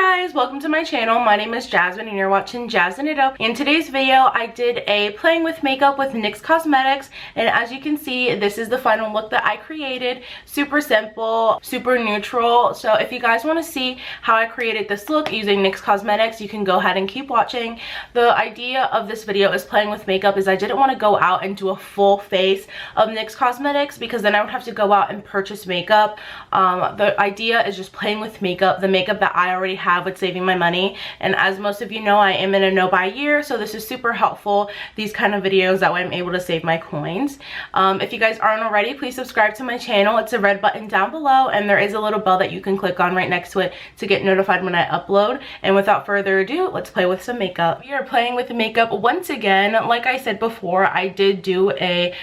guys, welcome to my channel. My name is Jasmine and you're watching Yazz'n It Up. In today's video, I did a playing with makeup with NYX Cosmetics, and as you can see, this is the final look that I created. Super simple, super neutral. So if you guys want to see how I created this look using NYX Cosmetics, you can go ahead and keep watching. The idea of this video is playing with makeup is I didn't want to go out and do a full face of NYX Cosmetics because then I would have to go out and purchase makeup. The idea is just playing with makeup, the makeup that I already have with saving my money. And as most of you know, I am in a no buy year, so this is super helpful, these kind of videos, that way I'm able to save my coins. If you guys aren't already, please subscribe to my channel. It's a red button down below, and there is a little bell that you can click on right next to it to get notified when I upload. And without further ado, let's play with some makeup. We are playing with makeup once again. Like I said before, I did do a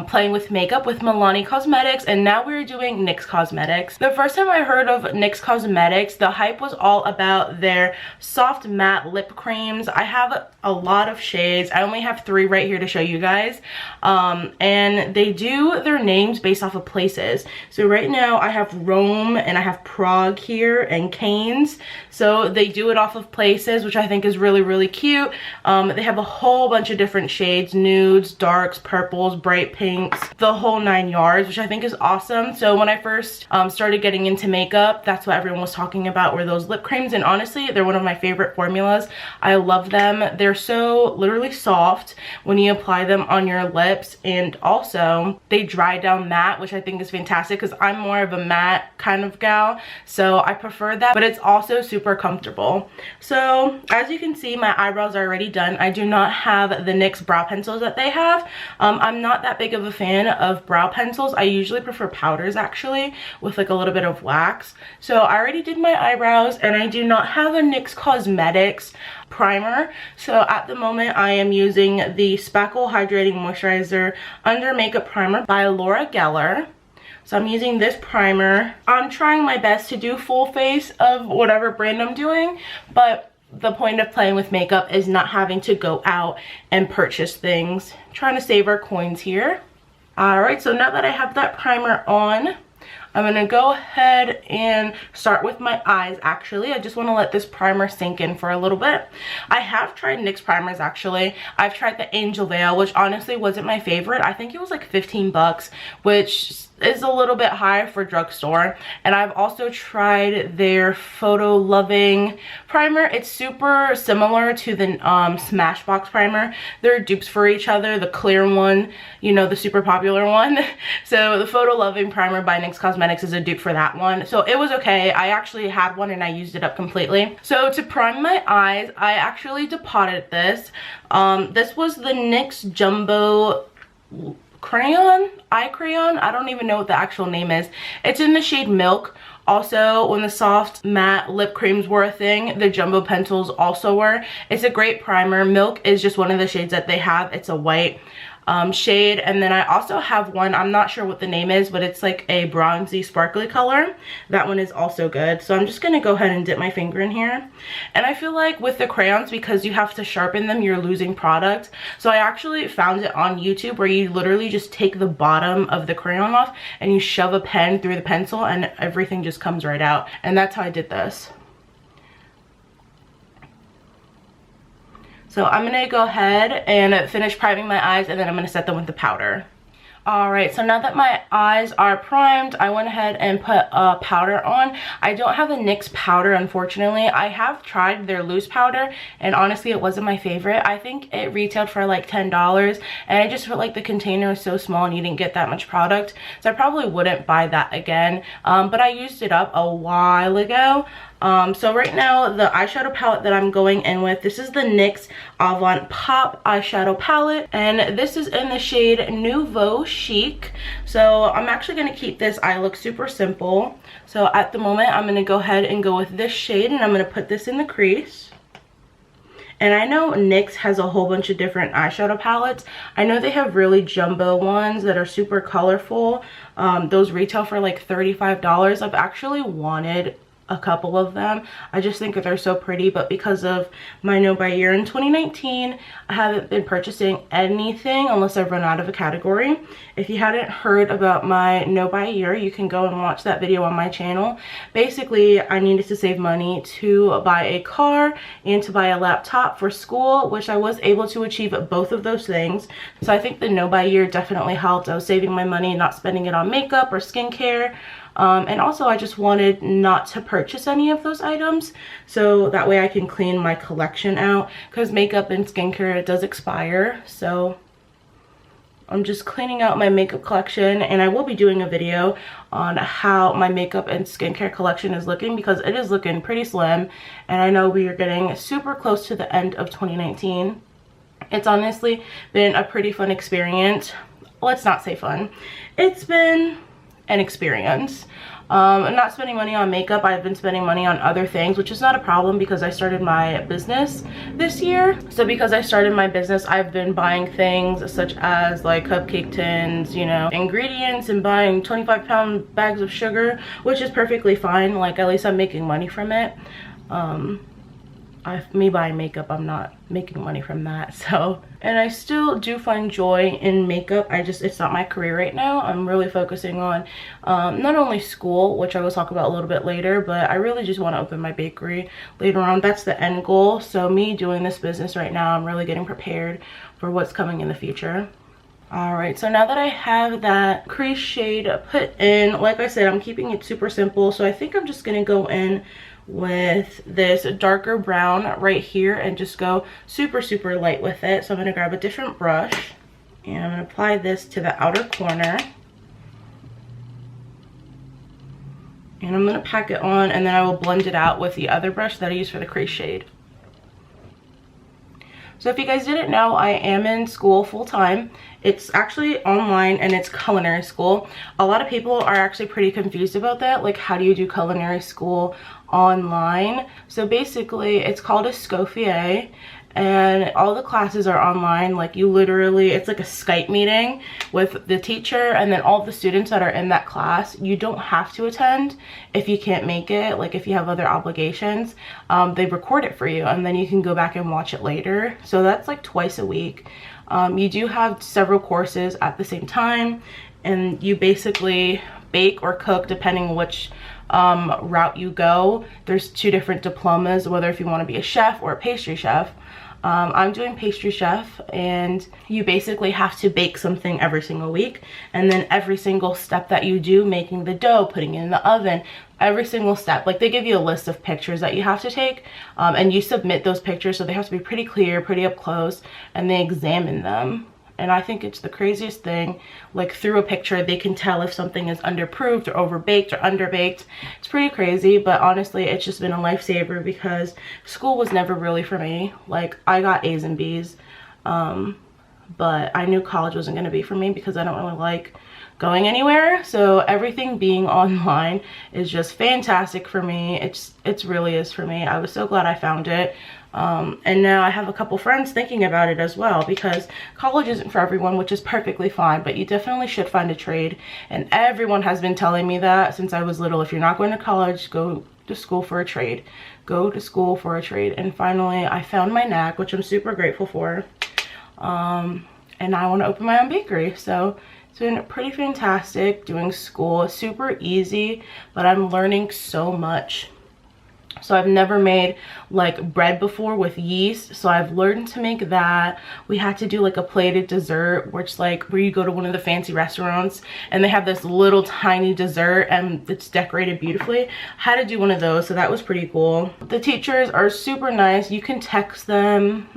playing with makeup with Milani Cosmetics, and now we're doing NYX Cosmetics. The first time I heard of NYX Cosmetics, the hype was all about their soft matte lip creams. I have a lot of shades. I only have 3 right here to show you guys, and they do their names based off of places. So right now I have Rome and I have Prague here and Cannes, so they do it off of places, which I think is really cute. They have a whole bunch of different shades: nudes, darks, purples, bright pinks, the whole 9 yards, which I think is awesome. So when I first started getting into makeup, that's what everyone was talking about, were those lip creams, and honestly they're one of my favorite formulas. I love them. They're so literally soft when you apply them on your lips, and also they dry down matte, which I think is fantastic because I'm more of a matte kind of gal, so I prefer that, but it's also super comfortable. So as you can see, my eyebrows are already done. I do not have the NYX brow pencils that they have. I'm not that big of a fan of brow pencils. I usually prefer powders, actually, with like a little bit of wax. So I already did my eyebrows, and I do not have a NYX Cosmetics primer. So at the moment I am using the Spackle Hydrating Moisturizer Under Makeup Primer by Laura Geller. So I'm using this primer. I'm trying my best to do full face of whatever brand I'm doing, but the point of playing with makeup is not having to go out and purchase things. I'm trying to save our coins here. Alright, so now that I have that primer on, I'm going to go ahead and start with my eyes. Actually, I just want to let this primer sink in for a little bit. I have tried NYX primers, actually. I've tried the Angel Veil, which honestly wasn't my favorite. I think it was like 15 bucks, which is a little bit high for drugstore. And I've also tried their Photo Loving primer. It's super similar to the Smashbox primer. They're dupes for each other. The clear one, you know, the super popular one. So the Photo Loving primer by NYX Cosmetics is a dupe for that one. So it was okay. I actually had one and I used it up completely. So to prime my eyes, I actually depotted this. This was the NYX Jumbo eye crayon. I don't even know what the actual name is. It's in the shade Milk. Also, when the soft matte lip creams were a thing, the jumbo pencils also were. It's a great primer. Milk is just one of the shades that they have. It's a white shade, and then I also have one, I'm not sure what the name is, but it's like a bronzy sparkly color. That one is also good. So I'm just gonna go ahead and dip my finger in here, and I feel like with the crayons, because you have to sharpen them, you're losing product. So I actually found it on YouTube where you literally just take the bottom of the crayon off and you shove a pen through the pencil and everything just comes right out, and that's how I did this. So I'm going to go ahead and finish priming my eyes, and then I'm going to set them with the powder. Alright, so now that my eyes are primed, I went ahead and put a powder on. I don't have a NYX powder, unfortunately. I have tried their loose powder, and honestly it wasn't my favorite. I think it retailed for like $10, and I just felt like the container was so small and you didn't get that much product, so I probably wouldn't buy that again. But I used it up a while ago. So right now, the eyeshadow palette that I'm going in with, this is the NYX Avant Pop eyeshadow palette, and this is in the shade Nouveau Chic. So I'm actually going to keep this eye look super simple. So at the moment, I'm going to go ahead and go with this shade, and I'm going to put this in the crease. And I know NYX has a whole bunch of different eyeshadow palettes. I know they have really jumbo ones that are super colorful. Those retail for like $35. I've actually wanted a couple of them. I just think that they're so pretty, but because of my no buy year in 2019, I haven't been purchasing anything unless I've run out of a category. If you hadn't heard about my no buy year, you can go and watch that video on my channel. Basically, I needed to save money to buy a car and to buy a laptop for school, which I was able to achieve both of those things. So I think the no buy year definitely helped. I was saving my money, not spending it on makeup or skincare. And also I just wanted not to purchase any of those items, so that way I can clean my collection out, because makeup and skincare, it does expire. So I'm just cleaning out my makeup collection, and I will be doing a video on how my makeup and skincare collection is looking, because it is looking pretty slim, and I know we are getting super close to the end of 2019. It's honestly been a pretty fun experience. Let's not say fun. It's been an experience. I'm not spending money on makeup. I've been spending money on other things, which is not a problem because I started my business this year. So because I started my business, I've been buying things such as like cupcake tins, you know, ingredients, and buying 25-pound bags of sugar, which is perfectly fine. Like, at least I'm making money from it. Me buying makeup, I'm not making money from that. So, and I still do find joy in makeup. It's not my career right now. I'm really focusing on not only school, which I will talk about a little bit later, but I really just want to open my bakery later on. That's the end goal. So me doing this business right now, I'm really getting prepared for what's coming in the future. Alright, so now that I have that crease shade put in, like I said, I'm keeping it super simple. So I think I'm just going to go in with this darker brown right here and just go super light with it. So I'm going to grab a different brush and I'm going to apply this to the outer corner. And I'm going to pack it on, and then I will blend it out with the other brush that I use for the crease shade. So if you guys didn't know, I am in school full-time. It's actually online and it's culinary school. A lot of people are actually pretty confused about that. Like, how do you do culinary school online? So basically, it's called a Scofier, and all the classes are online. Like, you literally, it's like a Skype meeting with the teacher and then all the students that are in that class. You don't have to attend if you can't make it. Like, if you have other obligations, they record it for you and then you can go back and watch it later. So that's like twice a week. You do have several courses at the same time, and you basically bake or cook depending which route you go. There's 2 different diplomas, whether if you want to be a chef or a pastry chef. I'm doing pastry chef, and you basically have to bake something every single week, and then every single step that you do, making the dough, putting it in the oven, every single step, like, they give you a list of pictures that you have to take, and you submit those pictures, so they have to be pretty clear, pretty up close, and they examine them. And I think it's the craziest thing. Like, through a picture, they can tell if something is underproofed or overbaked or underbaked. It's pretty crazy, but honestly, it's just been a lifesaver because school was never really for me. Like, I got A's and B's, but I knew college wasn't going to be for me because I don't really like going anywhere. So everything being online is just fantastic for me. It really is for me. I was so glad I found it. And now I have a couple friends thinking about it as well, because college isn't for everyone, which is perfectly fine, but you definitely should find a trade. And everyone has been telling me that since I was little. If you're not going to college, go to school for a trade. Go to school for a trade. And finally, I found my knack, which I'm super grateful for. And I want to open my own bakery. So it's been pretty fantastic doing school. It's super easy, but I'm learning so much. So I've never made like bread before with yeast, so I've learned to make that. We had to do like a plated dessert, which like where you go to one of the fancy restaurants and they have this little tiny dessert and it's decorated beautifully. I had to do one of those, so that was pretty cool. The teachers are super nice. You can text them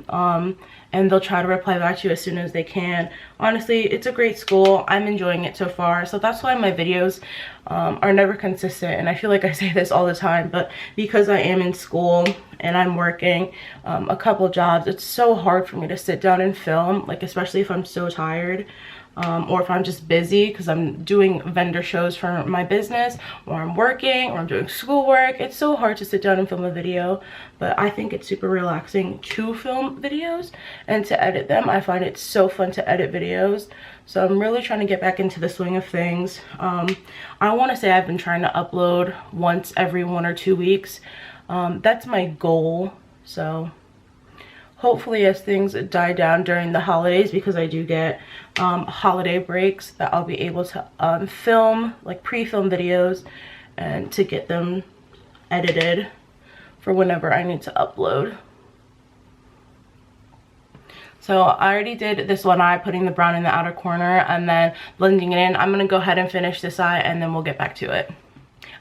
and they'll try to reply back to you as soon as they can. Honestly, it's a great school. I'm enjoying it so far. So that's why my videos are never consistent. And I feel like I say this all the time, but because I am in school and I'm working a couple jobs, it's so hard for me to sit down and film, like especially if I'm so tired. or if I'm just busy because I'm doing vendor shows for my business, or I'm working, or I'm doing schoolwork. It's so hard to sit down and film a video, but I think it's super relaxing to film videos and to edit them. I find it so fun to edit videos. So I'm really trying to get back into the swing of things. I want to say I've been trying to upload once every 1 or 2 weeks. That's my goal. So hopefully as things die down during the holidays, because I do get holiday breaks, that I'll be able to film, like pre-film videos, and to get them edited for whenever I need to upload. So I already did this one eye, putting the brown in the outer corner and then blending it in. I'm going to go ahead and finish this eye and then we'll get back to it.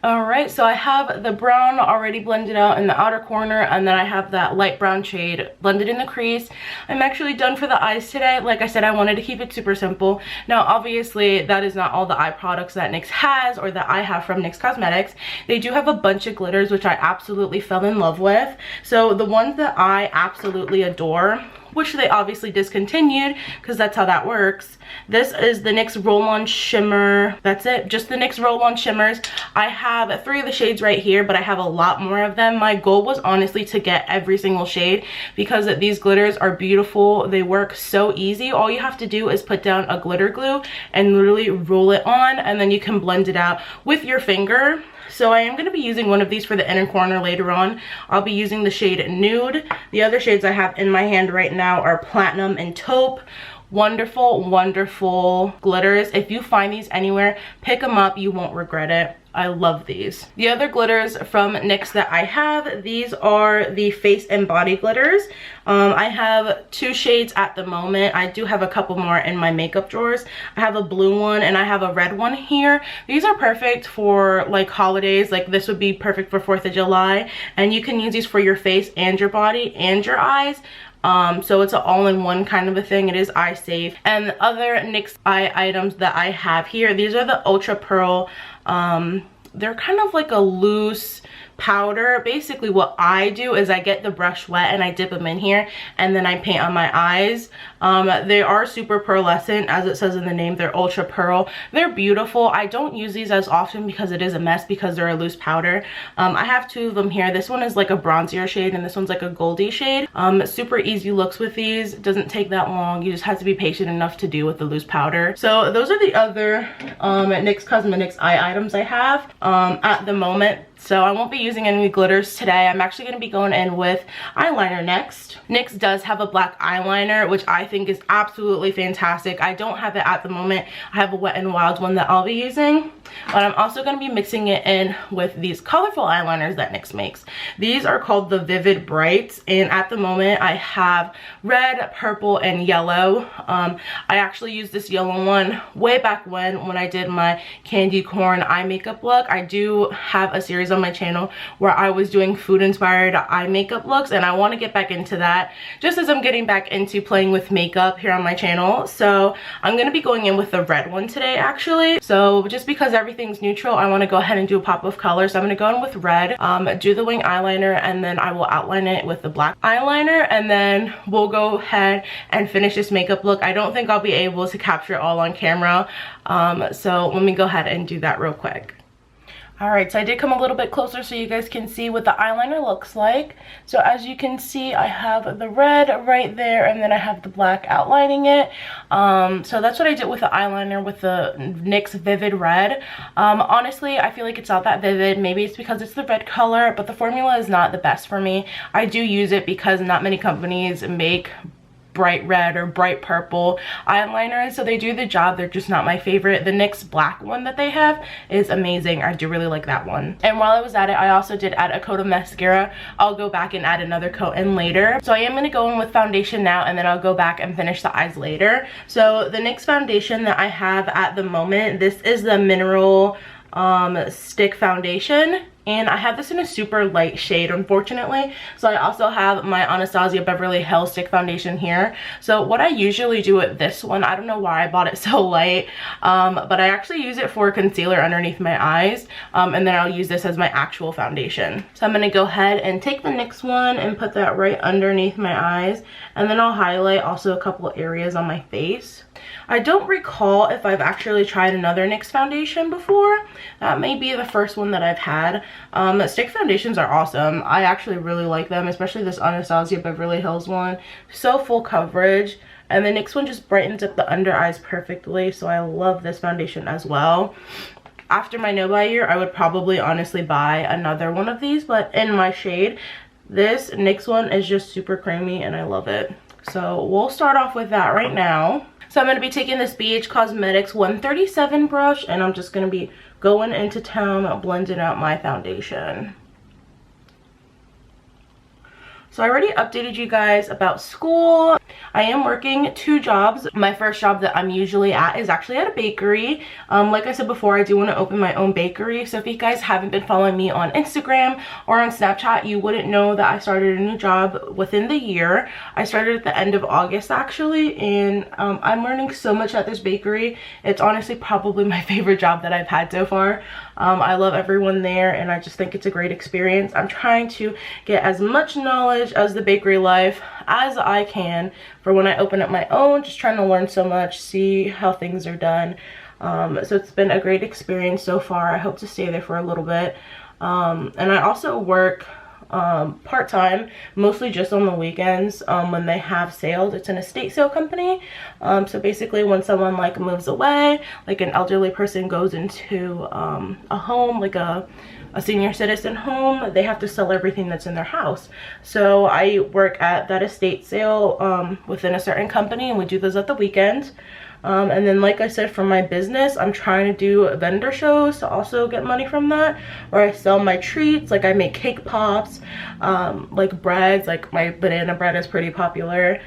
Alright, so I have the brown already blended out in the outer corner, and then I have that light brown shade blended in the crease. I'm actually done for the eyes today. Like I said, I wanted to keep it super simple. Now obviously that is not all the eye products that NYX has, or that I have from NYX Cosmetics. They do have a bunch of glitters which I absolutely fell in love with. So the ones that I absolutely adore, which they obviously discontinued because that's how that works. This is the NYX Roll-On Shimmer. That's it, just the NYX Roll-On Shimmers. I have 3 of the shades right here, but I have a lot more of them. My goal was honestly to get every single shade because these glitters are beautiful. They work so easy. All you have to do is put down a glitter glue and literally roll it on, and then you can blend it out with your finger. So I am going to be using one of these for the inner corner later on. I'll be using the shade Nude. The other shades I have in my hand right now are Platinum and Taupe. Wonderful, wonderful glitters. If you find these anywhere, pick them up. You won't regret it. I love these. The other glitters from NYX that I have, these are the face and body glitters. I have 2 shades at the moment. I do have a couple more in my makeup drawers. I have a blue one and I have a red one here. These are perfect for like holidays. Like this would be perfect for 4th of July, and you can use these for your face and your body and your eyes. So it's an all-in-one kind of a thing. It is eye safe. And the other NYX eye items that I have here, these are the Ultra Pearl. They're kind of like a loose powder. Basically what I do is I get the brush wet and I dip them in here and then I paint on my eyes. They are super pearlescent, as it says in the name. They're Ultra Pearl. They're beautiful. I don't use these as often because it is a mess because they're a loose powder. I have 2 of them here. This one is like a bronzier shade and this one's like a goldy shade. Super easy looks with these. It doesn't take that long. You just have to be patient enough to do with the loose powder. So those are the other NYX Cosmetics eye items I have at the moment. So I won't be using any glitters today. I'm actually going to be going in with eyeliner next. NYX does have a black eyeliner, which I think is absolutely fantastic. I don't have it at the moment. I have a Wet n Wild one that I'll be using. But I'm also going to be mixing it in with these colorful eyeliners that NYX makes. These are called the Vivid Brights, and at the moment I have red, purple, and yellow. I actually used this yellow one way back when I did my candy corn eye makeup look. I do have a series on my channel where I was doing food inspired eye makeup looks, and I want to get back into that just as I'm getting back into playing with makeup here on my channel. So I'm going to be going in with the red one today actually. So just because everything's neutral, I want to go ahead and do a pop of color. So I'm going to go in with red, do the wing eyeliner, and then I will outline it with the black eyeliner, and then we'll go ahead and finish this makeup look. I don't think I'll be able to capture it all on camera, so let me go ahead and do that real quick. Alright, so I did come a little bit closer so you guys can see what the eyeliner looks like. So as you can see, I have the red right there, and then I have the black outlining it. So that's what I did with the eyeliner with the NYX Vivid Red. Honestly, I feel like it's not that vivid. Maybe it's because it's the red color, but the formula is not the best for me. I do use it because not many companies make bright red or bright purple eyeliners, so they do the job. They're just not my favorite. The NYX black one that they have is amazing. I do really like that one. And while I was at it, I also did add a coat of mascara. I'll go back and add another coat in later. So I am going to go in with foundation now, and then I'll go back and finish the eyes later. So the NYX foundation that I have at the moment, this is the Mineral Stick Foundation, and I have this in a super light shade, unfortunately. So I also have my Anastasia Beverly Hills Stick Foundation here. So what I usually do with this one, I don't know why I bought it so light, but I actually use it for concealer underneath my eyes, and then I'll use this as my actual foundation. So I'm going to go ahead and take the NYX one and put that right underneath my eyes, and then I'll highlight also a couple areas on my face. I don't recall if I've actually tried another NYX foundation before. That may be the first one that I've had. Stick foundations are awesome. I actually really like them, especially this Anastasia Beverly Hills one. So full coverage. And the NYX one just brightens up the under eyes perfectly, so I love this foundation as well. After my no buy year, I would probably honestly buy another one of these, but in my shade. This NYX one is just super creamy and I love it. So we'll start off with that right now. So I'm going to be taking this BH Cosmetics 137 brush and I'm just going to be going into town blending out my foundation. So I already updated you guys about school. I am working 2 jobs. My first job that I'm usually at is actually at a bakery. Like I said before, I do want to open my own bakery. So if you guys haven't been following me on Instagram or on Snapchat, you wouldn't know that I started a new job within the year. I started at the end of August actually, and I'm learning so much at this bakery. It's honestly probably my favorite job that I've had so far. I love everyone there and I just think it's a great experience. I'm trying to get as much knowledge as the bakery life as I can for when I open up my own, just trying to learn so much, see how things are done. So it's been a great experience so far. I hope to stay there for a little bit. And I also work part-time, mostly just on the weekends when they have sales. It's an estate sale company. So basically when someone like moves away, like an elderly person goes into a home, like a senior citizen home, they have to sell everything that's in their house. So I work at that estate sale within a certain company, and we do those at the weekend. And then like I said, for my business, I'm trying to do vendor shows to also get money from that, where I sell my treats. Like I make cake pops, like breads, like my banana bread is pretty popular.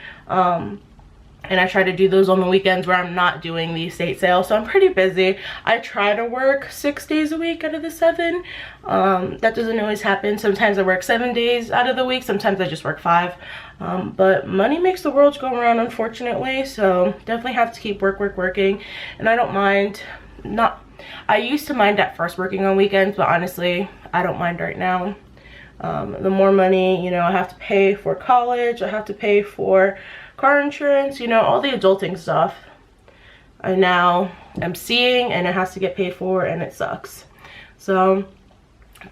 And I try to do those on the weekends where I'm not doing the estate sale. So I'm pretty busy. I try to work 6 days a week out of the 7. That doesn't always happen. Sometimes I work 7 days out of the week. Sometimes I just work 5. But money makes the world go around, unfortunately. So definitely have to keep working. And I don't mind I used to mind at first working on weekends, but honestly, I don't mind right now. The more money, you know, I have to pay for college. I have to pay for car insurance, you know, all the adulting stuff I now am seeing, and it has to get paid for, and it sucks. So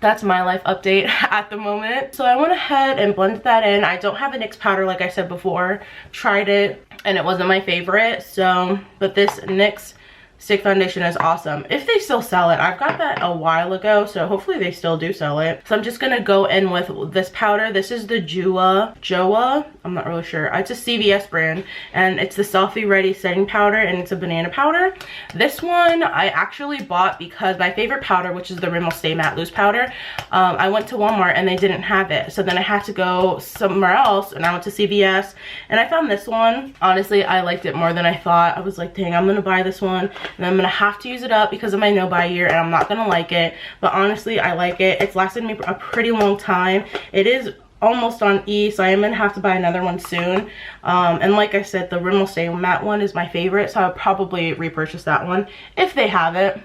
that's my life update at the moment. So I went ahead and blended that in. I don't have a NYX powder, like I said before. Tried it and it wasn't my favorite. So, but this NYX stick foundation is awesome. If they still sell it, I've got that a while ago, so hopefully they still do sell it. So I'm just gonna go in with this powder. This is the Joa, I'm not really sure. It's a CVS brand, and it's the Selfie Ready setting powder, and it's a banana powder. This one I actually bought because my favorite powder, which is the Rimmel Stay Matte Loose powder, I went to Walmart and they didn't have it. So then I had to go somewhere else, and I went to CVS, and I found this one. Honestly, I liked it more than I thought. I was like, dang, I'm gonna buy this one. And I'm gonna have to use it up because of my no buy year, and I'm not gonna like it, but honestly I like it. It's lasted me a pretty long time. It is almost on E, so I am gonna have to buy another one soon. And like I said, the Rimmel Stay Matte one is my favorite, so I'll probably repurchase that one if they have it.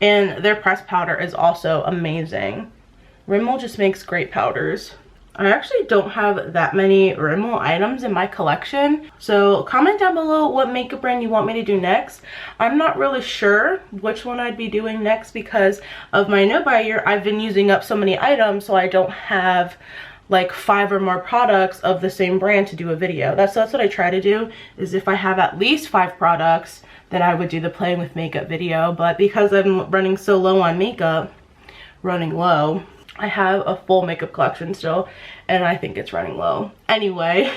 And their pressed powder is also amazing. Rimmel just makes great powders. I actually don't have that many Rimmel items in my collection, so comment down below what makeup brand you want me to do next. I'm not really sure which one I'd be doing next because of my no buy year. I've been using up so many items, so I don't have like 5 or more products of the same brand to do a video. That's what I try to do, is if I have at least 5 products, then I would do the playing with makeup video. But because I'm running so low on makeup, I have a full makeup collection still, and I think it's running low. Anyway,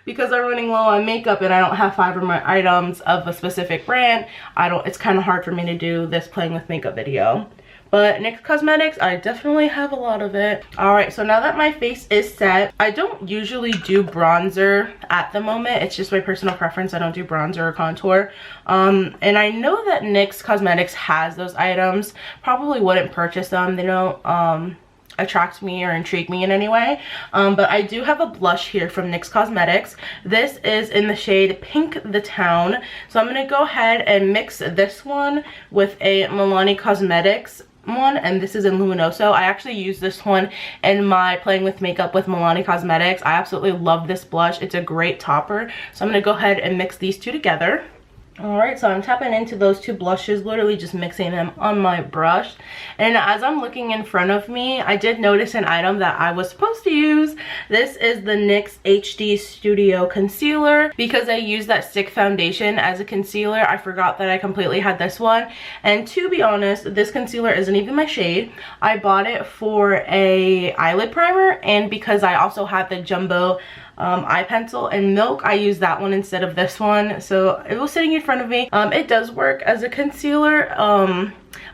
because I'm running low on makeup and I don't have 5 of my items of a specific brand, it's kind of hard for me to do this playing with makeup video. But NYX Cosmetics, I definitely have a lot of it. Alright, so now that my face is set, I don't usually do bronzer at the moment. It's just my personal preference. I don't do bronzer or contour. And I know that NYX Cosmetics has those items. Probably wouldn't purchase them. They don't attract me or intrigue me in any way. But I do have a blush here from NYX Cosmetics. This is in the shade Pink the Town. So I'm going to go ahead and mix this one with a Milani Cosmetics one, and this is in Luminoso. I actually use this one in my Playing with Makeup with Milani Cosmetics. I absolutely love this blush. It's a great topper. So I'm going to go ahead and mix these two together. Alright, so I'm tapping into those two blushes, literally just mixing them on my brush. And as I'm looking in front of me, I did notice an item that I was supposed to use. This is the NYX HD Studio Concealer. Because I used that stick foundation as a concealer, I forgot that I completely had this one. And to be honest, this concealer isn't even my shade. I bought it for a eyelid primer, and because I also had the jumbo eye pencil in milk, I used that one instead of this one. So it was sitting in front of me. It does work as a concealer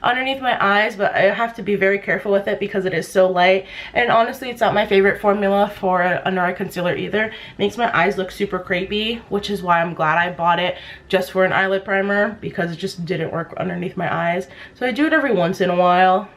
underneath my eyes, but I have to be very careful with it because it is so light. And honestly, it's not my favorite formula for an under eye concealer either. It makes my eyes look super crepey, which is why I'm glad I bought it just for an eyelid primer, because it just didn't work underneath my eyes. So I do it every once in a while.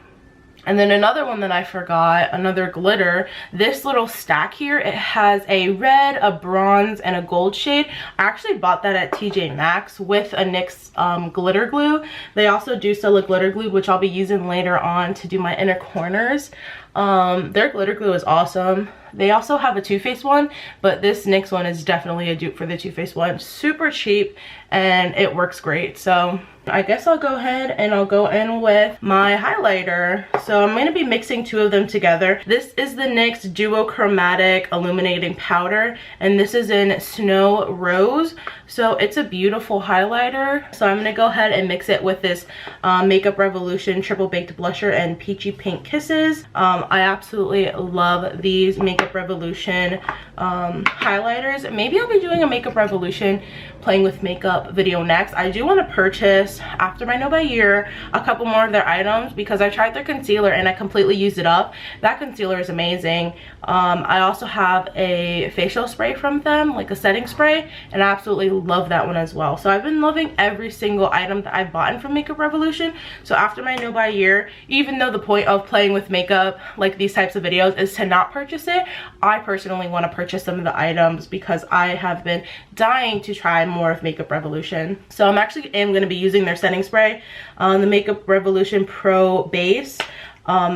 And then another one that I forgot, another glitter. This little stack here, it has a red, a bronze, and a gold shade. I actually bought that at TJ Maxx with a NYX glitter glue. They also do sell a glitter glue, which I'll be using later on to do my inner corners. Their glitter glue is awesome. They also have a Too Faced one, but this NYX one is definitely a dupe for the Too Faced one. Super cheap, and it works great. So I guess I'll go ahead and I'll go in with my highlighter. So I'm going to be mixing two of them together. This is the NYX Duochromatic Illuminating Powder, and this is in Snow Rose. So it's a beautiful highlighter. So I'm going to go ahead and mix it with this Makeup Revolution Triple Baked Blusher and Peachy Pink Kisses. I absolutely love these Makeup Revolution highlighters. Maybe I'll be doing a Makeup Revolution Playing with Makeup video next. I do want to purchase, after my No by Year, a couple more of their items because I tried their concealer and I completely used it up. That concealer is amazing. I also have a facial spray from them, like a setting spray, and I absolutely love that one as well. So I've been loving every single item that I've bought from Makeup Revolution. So after my No by Year, even though the point of Playing with Makeup, like these types of videos, is to not purchase it, I personally want to purchase some of the items because I have been dying to try more of Makeup Revolution. So I'm actually going to be using their setting spray, the Makeup Revolution Pro Base.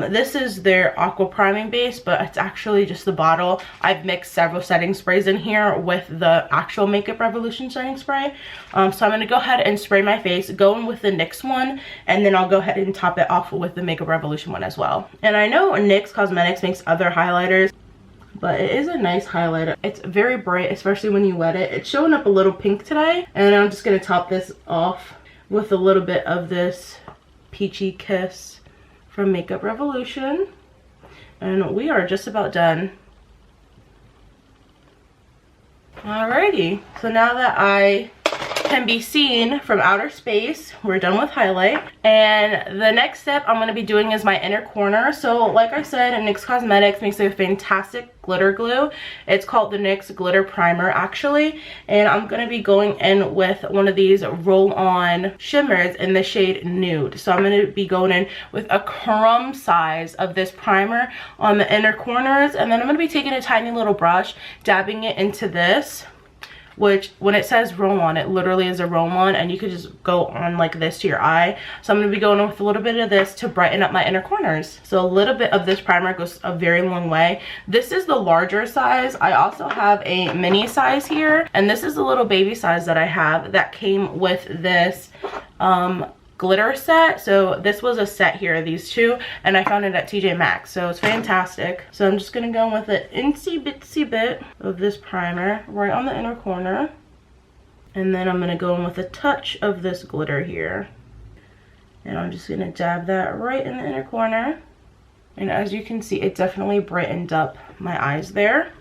This is their aqua priming base, but it's actually just the bottle. I've mixed several setting sprays in here with the actual Makeup Revolution setting spray. So I'm going to go ahead and spray my face, go in with the NYX one, and then I'll go ahead and top it off with the Makeup Revolution one as well. And I know NYX Cosmetics makes other highlighters, but it is a nice highlighter. It's very bright, especially when you wet it. It's showing up a little pink today, and I'm just going to top this off with a little bit of this Peachy Kiss from Makeup Revolution. And we are just about done. Alrighty, so now that I can be seen from outer space, we're done with highlight, and the next step I'm going to be doing is my inner corner. So like I said, NYX Cosmetics makes a fantastic glitter glue. It's called the NYX Glitter Primer actually, and I'm going to be going in with one of these roll-on shimmers in the shade Nude. So I'm going to be going in with a crumb size of this primer on the inner corners, and then I'm going to be taking a tiny little brush, dabbing it into this, which when it says roll on, it literally is a roll on, and you could just go on like this to your eye. So I'm going to be going with a little bit of this to brighten up my inner corners. So a little bit of this primer goes a very long way. This is the larger size. I also have a mini size here, and this is the little baby size that I have that came with this glitter set. So this was a set here, these two, and I found it at TJ Maxx, so it's fantastic. So I'm just gonna go in with an insy bitsy bit of this primer right on the inner corner, and then I'm gonna go in with a touch of this glitter here, and I'm just gonna dab that right in the inner corner. And as you can see, it definitely brightened up my eyes there.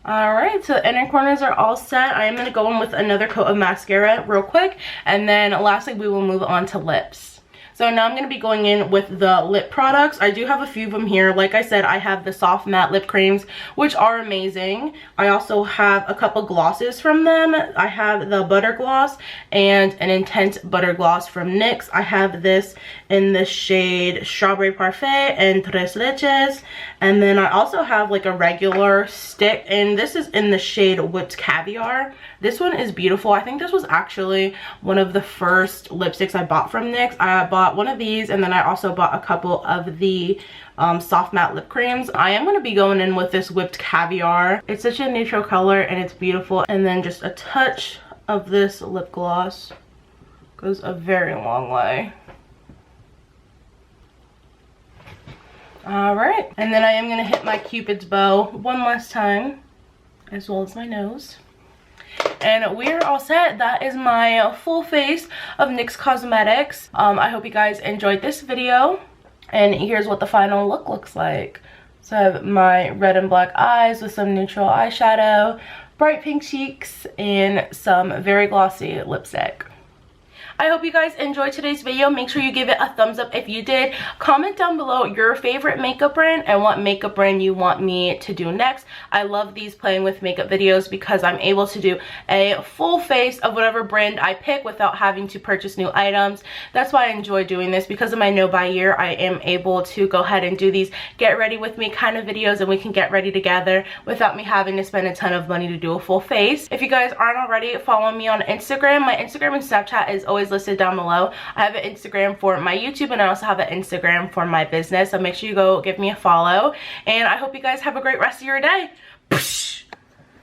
Alright, so inner corners are all set. I am going to go in with another coat of mascara real quick, and then lastly we will move on to lips. So now I'm going to be going in with the lip products. I do have a few of them here. Like I said, I have the soft matte lip creams, which are amazing. I also have a couple glosses from them. I have the Butter Gloss and an Intense Butter Gloss from NYX. I have this in the shade Strawberry Parfait and Tres Leches. And then I also have like a regular stick, and this is in the shade Whipped Caviar. This one is beautiful. I think this was actually one of the first lipsticks I bought from NYX. I bought one of these, and then I also bought a couple of the soft matte lip creams. I am going to be going in with this Whipped Caviar. It's such a neutral color and it's beautiful. And then just a touch of this lip gloss goes a very long way. All right, and then I am going to hit my Cupid's bow one last time, as well as my nose. And we are all set. That is my full face of NYX Cosmetics. I hope you guys enjoyed this video. And here's what the final look looks like. So I have my red and black eyes with some neutral eyeshadow, bright pink cheeks, and some very glossy lipstick. I hope you guys enjoyed today's video. Make sure you give it a thumbs up if you did. Comment down below your favorite makeup brand and what makeup brand you want me to do next. I love these playing with makeup videos because I'm able to do a full face of whatever brand I pick without having to purchase new items. That's why I enjoy doing this. Because of my no buy year, I am able to go ahead and do these get ready with me kind of videos, and we can get ready together without me having to spend a ton of money to do a full face. If you guys aren't already following me on Instagram, my Instagram and Snapchat is always listed down below. I have an Instagram for my YouTube, and I also have an Instagram for my business, so make sure you go give me a follow, and I hope you guys have a great rest of your day.